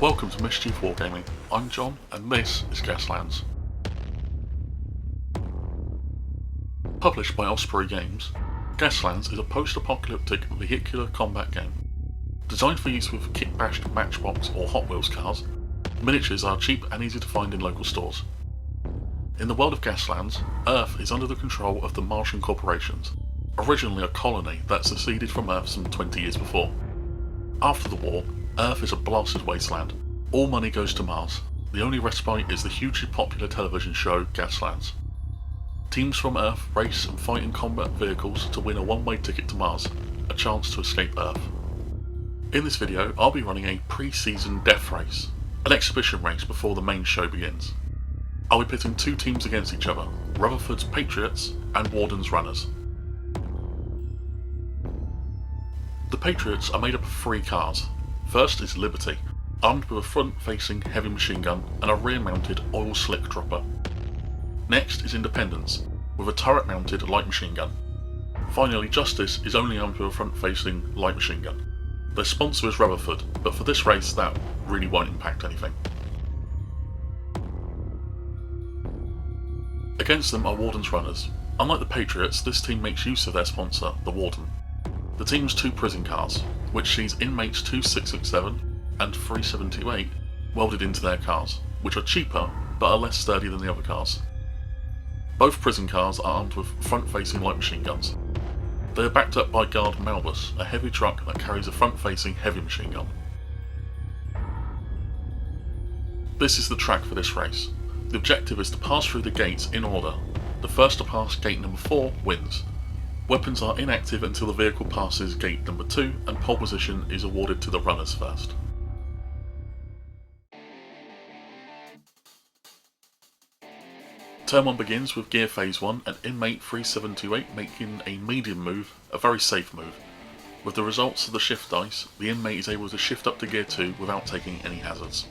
Welcome to Mischief Wargaming. I'm John, and this is Gaslands. Published by Osprey Games, Gaslands is a post-apocalyptic vehicular combat game. Designed for use with kit-bashed Matchbox or Hot Wheels cars, miniatures are cheap and easy to find in local stores. In the world of Gaslands, Earth is under the control of the Martian corporations, originally a colony that seceded from Earth some 20 years before. After the war, Earth is a blasted wasteland. All money goes to Mars. The only respite is the hugely popular television show Gaslands. Teams from Earth race and fight in combat vehicles to win a one-way ticket to Mars, a chance to escape Earth. In this video, I'll be running a pre-season death race, an exhibition race before the main show begins. I'll be pitting two teams against each other, Rutherford's Patriots and Warden's Runners. The Patriots are made up of three cars. First is Liberty, armed with a front-facing heavy machine gun and a rear-mounted oil slick dropper. Next is Independence, with a turret-mounted light machine gun. Finally, Justice is only armed with a front-facing light machine gun. Their sponsor is Rutherford, but for this race that really won't impact anything. Against them are Warden's Runners. Unlike the Patriots, this team makes use of their sponsor, the Warden. The team's two prison cars, which sees inmates 2667 and 3728 welded into their cars, which are cheaper but are less sturdy than the other cars. Both prison cars are armed with front-facing light machine guns. They are backed up by Guard Malbus, a heavy truck that carries a front-facing heavy machine gun. This is the track for this race. The objective is to pass through the gates in order. The first to pass gate number 4 wins. Weapons are inactive until the vehicle passes gate number 2 and pole position is awarded to the runners first. Turn 1 begins with gear phase 1 and inmate 3728 making a medium move, a very safe move. With the results of the shift dice, the inmate is able to shift up to gear 2 without taking any hazards.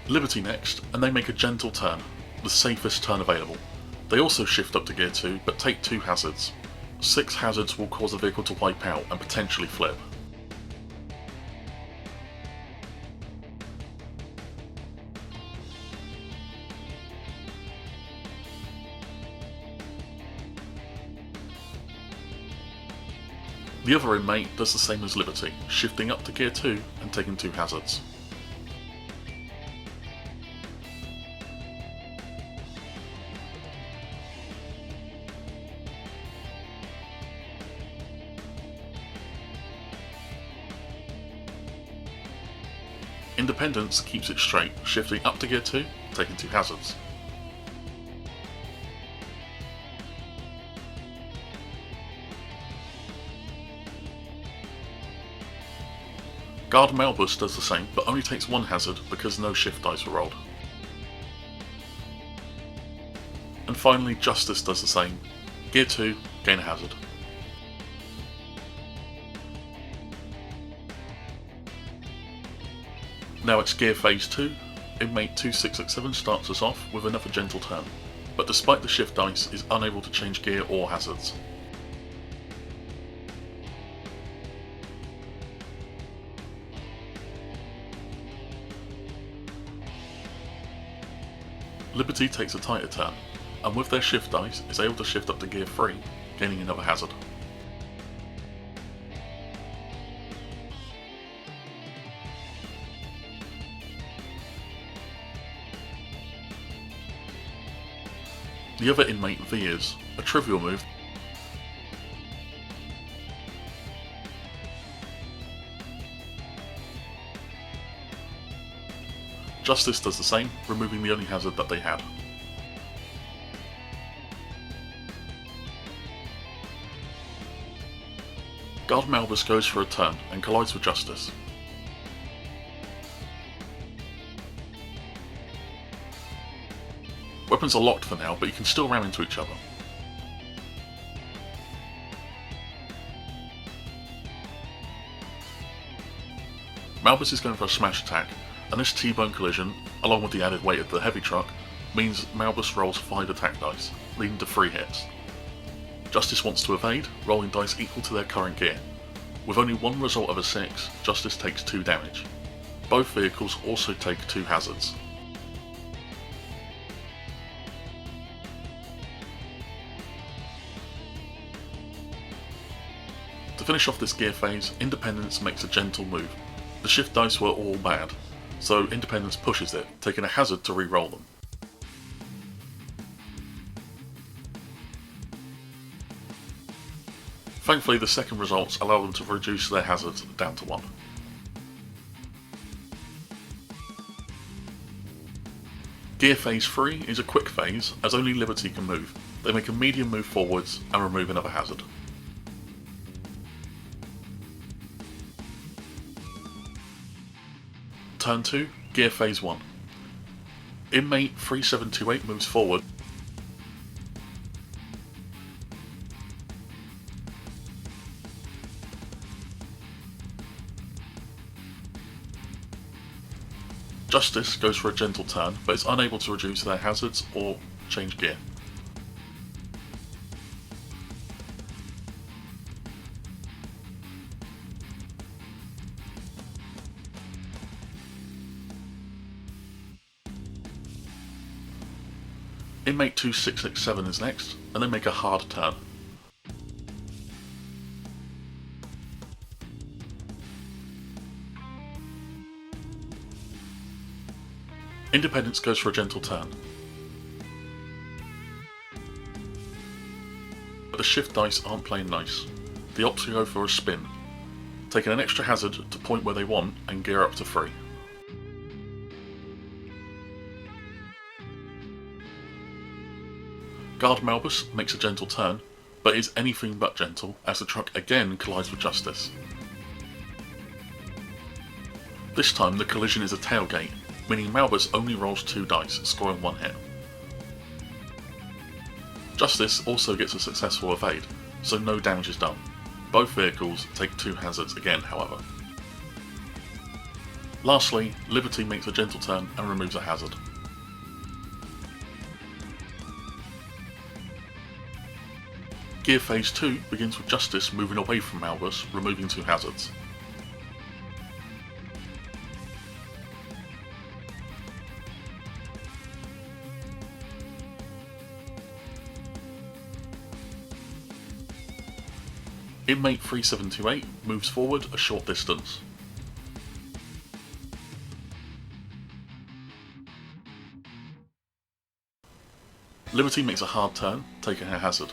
Liberty next, and they make a gentle turn, the safest turn available. They also shift up to gear 2, but take 2 hazards. 6 hazards will cause the vehicle to wipe out and potentially flip. The other inmate does the same as Liberty, shifting up to gear 2 and taking 2 hazards. Independence keeps it straight, shifting up to gear 2, taking 2 hazards. Guard Malbus does the same, but only takes 1 hazard because no shift dice were rolled. And finally, Justice does the same. Gear 2, gain a hazard. Now it's gear phase 2, inmate 2667 starts us off with another gentle turn, but despite the shift dice is unable to change gear or hazards. Liberty takes a tighter turn, and with their shift dice is able to shift up to gear 3, gaining another hazard. The other inmate veers, a trivial move. Justice does the same, removing the only hazard that they had. Guard Malbus goes for a turn and collides with Justice. Weapons are locked for now, but you can still ram into each other. Malbus is going for a smash attack, and this T-bone collision, along with the added weight of the heavy truck, means Malbus rolls 5 attack dice, leading to 3 hits. Justice wants to evade, rolling dice equal to their current gear. With only one result of a 6, Justice takes 2 damage. Both vehicles also take 2 hazards. To finish off this gear phase, Independence makes a gentle move. The shift dice were all bad, so Independence pushes it, taking a hazard to re-roll them. Thankfully, the second results allow them to reduce their hazards down to 1. Gear phase 3 is a quick phase, as only Liberty can move. They make a medium move forwards and remove another hazard. Turn 2, Gear phase 1. Inmate 3728 moves forward. Justice goes for a gentle turn, but is unable to reduce their hazards or change gear. Inmate 2667 is next, and they make a hard turn. Independence goes for a gentle turn. But the shift dice aren't playing nice. The ops go for a spin, taking an extra hazard to point where they want and gear up to 3. Guard Malbus makes a gentle turn, but is anything but gentle as the truck again collides with Justice. This time the collision is a tailgate, meaning Malbus only rolls 2 dice, scoring 1 hit. Justice also gets a successful evade, so no damage is done. Both vehicles take 2 hazards again, however. Lastly, Liberty makes a gentle turn and removes a hazard. Gear phase 2 begins with Justice moving away from Malbus, removing 2 hazards. Inmate 3728 moves forward a short distance. Liberty makes a hard turn, taking her hazard.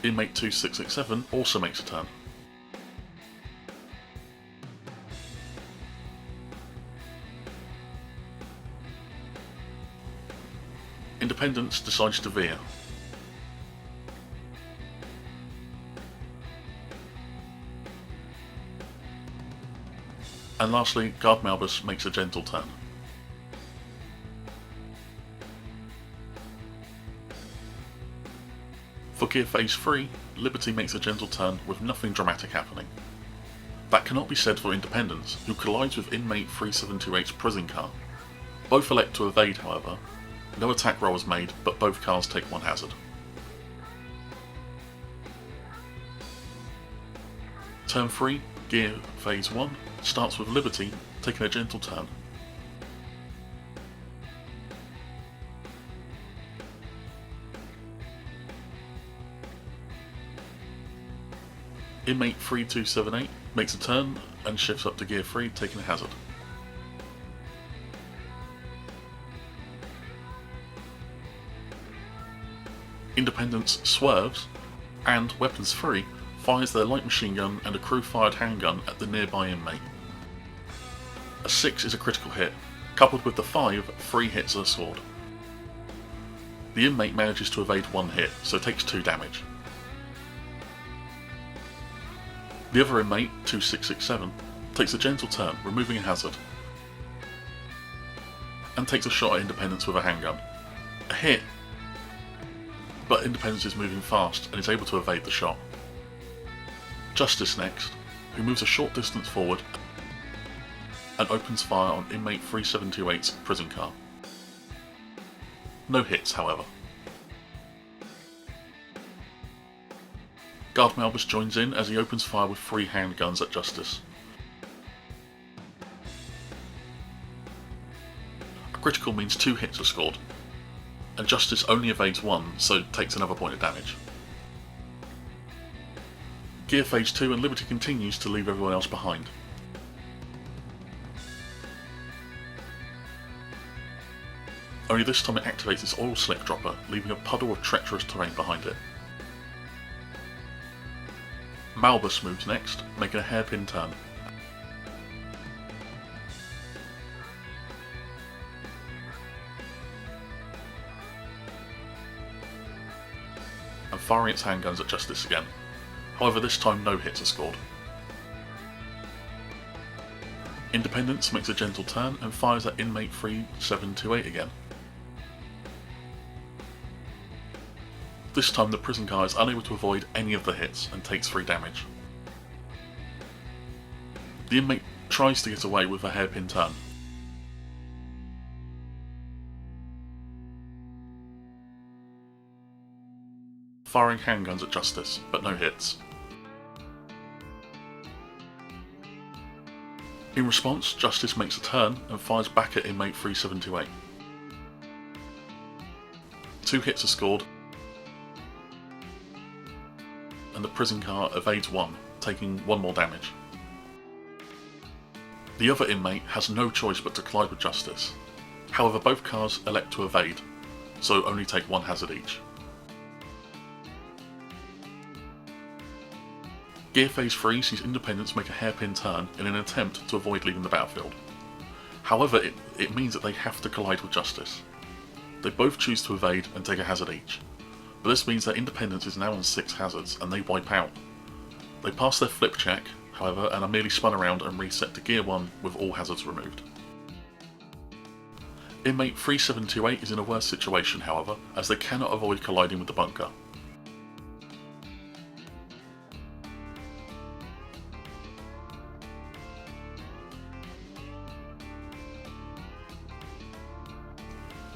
Inmate 2667 also makes a turn. Independence decides to veer. And lastly, Guard Malbus makes a gentle turn. For Gear Phase 3, Liberty makes a gentle turn with nothing dramatic happening. That cannot be said for Independence, who collides with Inmate 3728's prison car. Both elect to evade, however. No attack roll is made, but both cars take 1 hazard. Turn 3, Gear Phase 1, starts with Liberty taking a gentle turn. Inmate 3278 makes a turn and shifts up to Gear 3, taking a hazard. Independence swerves, and Weapons 3 fires their light machine gun and a crew-fired handgun at the nearby inmate. A 6 is a critical hit, coupled with the 5, 3 hits are scored. The inmate manages to evade 1 hit, so takes 2 damage. The other inmate, 2667, takes a gentle turn, removing a hazard, and takes a shot at Independence with a handgun. A hit, but Independence is moving fast and is able to evade the shot. Justice next, who moves a short distance forward and opens fire on inmate 3728's prison car. No hits, however. Guard Malbus joins in as he opens fire with 3 handguns at Justice. A critical means 2 hits are scored, and Justice only evades 1, so takes another point of damage. Gear phase 2 and Liberty continues to leave everyone else behind. Only this time it activates its oil slick dropper, leaving a puddle of treacherous terrain behind it. Malbus moves next, making a hairpin turn. And firing its handguns at Justice again. However, this time no hits are scored. Independence makes a gentle turn and fires at inmate 3728 again. This time the prison car is unable to avoid any of the hits and takes 3 damage. The inmate tries to get away with a hairpin turn. Firing handguns at Justice, but no hits. In response, Justice makes a turn and fires back at inmate 3728. 2 hits are scored, and the prison car evades 1, taking 1 more damage. The other inmate has no choice but to collide with Justice. However, both cars elect to evade, so only take 1 hazard each. Gear phase 3 sees Independence make a hairpin turn in an attempt to avoid leaving the battlefield. However, it means that they have to collide with Justice. They both choose to evade and take a hazard each, but this means that Independence is now on 6 hazards and they wipe out. They pass their flip check, however, and are merely spun around and reset to Gear 1 with all hazards removed. Inmate 3728 is in a worse situation, however, as they cannot avoid colliding with the bunker.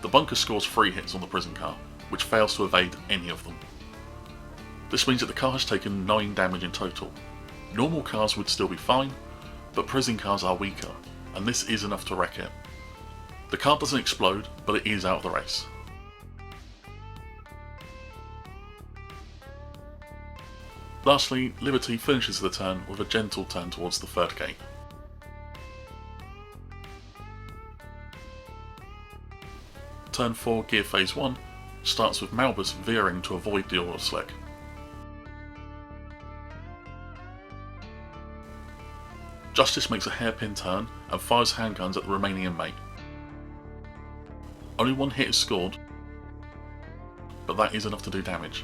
The bunker scores 3 hits on the prison car, which fails to evade any of them. This means that the car has taken 9 damage in total. Normal cars would still be fine, but prison cars are weaker, and this is enough to wreck it. The car doesn't explode, but it is out of the race. Lastly, Liberty finishes the turn with a gentle turn towards the 3rd gate. Turn 4 Gear Phase 1 starts with Malbus veering to avoid the oil slick. Justice makes a hairpin turn and fires handguns at the remaining inmate. Only 1 hit is scored, but that is enough to do damage.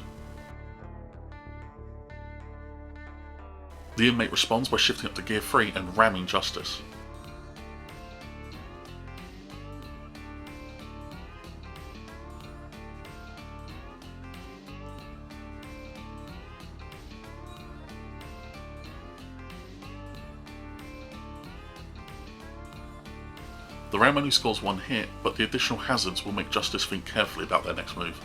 The inmate responds by shifting up to Gear 3 and ramming Justice. The ram only scores 1 hit, but the additional hazards will make Justice think carefully about their next move.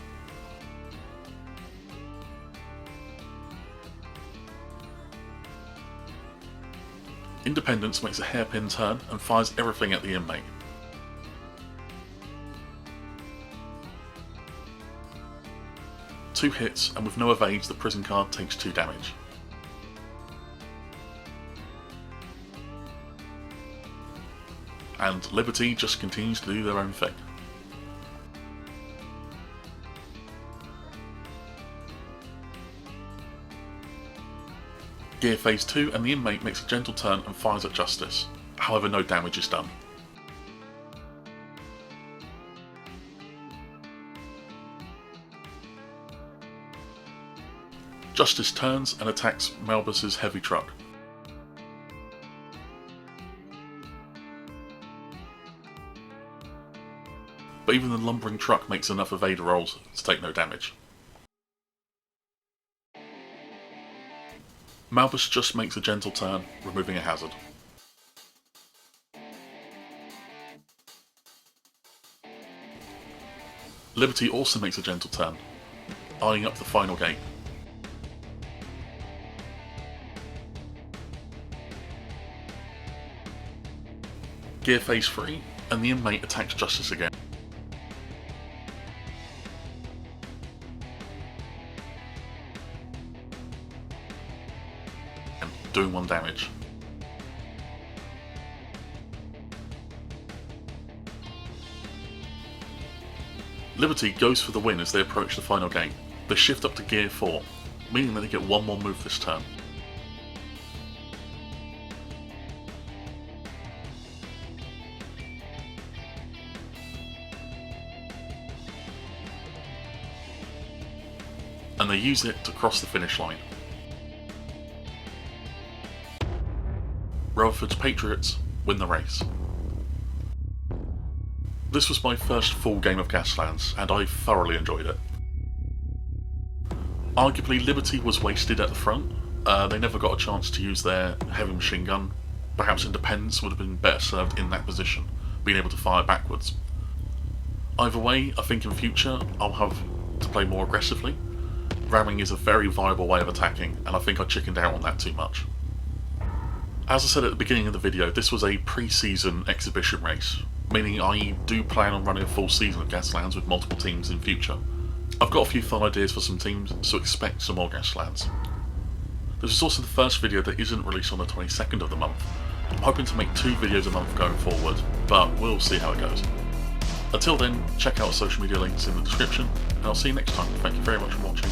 Independence makes a hairpin turn and fires everything at the inmate. Two hits, and with no evades, the prison car takes 2 damage. And Liberty just continues to do their own thing. Gear Phase 2 and the inmate makes a gentle turn and fires at Justice, however no damage is done. Justice turns and attacks Malbus's heavy truck. But even the lumbering truck makes enough evade rolls to take no damage. Malbus just makes a gentle turn, removing a hazard. Liberty also makes a gentle turn, eyeing up the final gate. Gear phase 3, and the inmate attacks Justice again. Doing 1 damage. Liberty goes for the win as they approach the final gate. They shift up to gear 4, meaning that they get 1 more move this turn. And they use it to cross the finish line. Rutherford's Patriots win the race. This was my first full game of Gaslands, and I thoroughly enjoyed it. Arguably, Liberty was wasted at the front. They never got a chance to use their heavy machine gun. Perhaps Independence would have been better served in that position, being able to fire backwards. Either way, I think in future I'll have to play more aggressively. Ramming is a very viable way of attacking, and I think I chickened out on that too much. As I said at the beginning of the video, this was a pre-season exhibition race, meaning I do plan on running a full season of Gaslands with multiple teams in future. I've got a few fun ideas for some teams, so expect some more Gaslands. This is also the first video that isn't released on the 22nd of the month. I'm hoping to make 2 videos a month going forward, but we'll see how it goes. Until then, check out our social media links in the description, and I'll see you next time. Thank you very much for watching.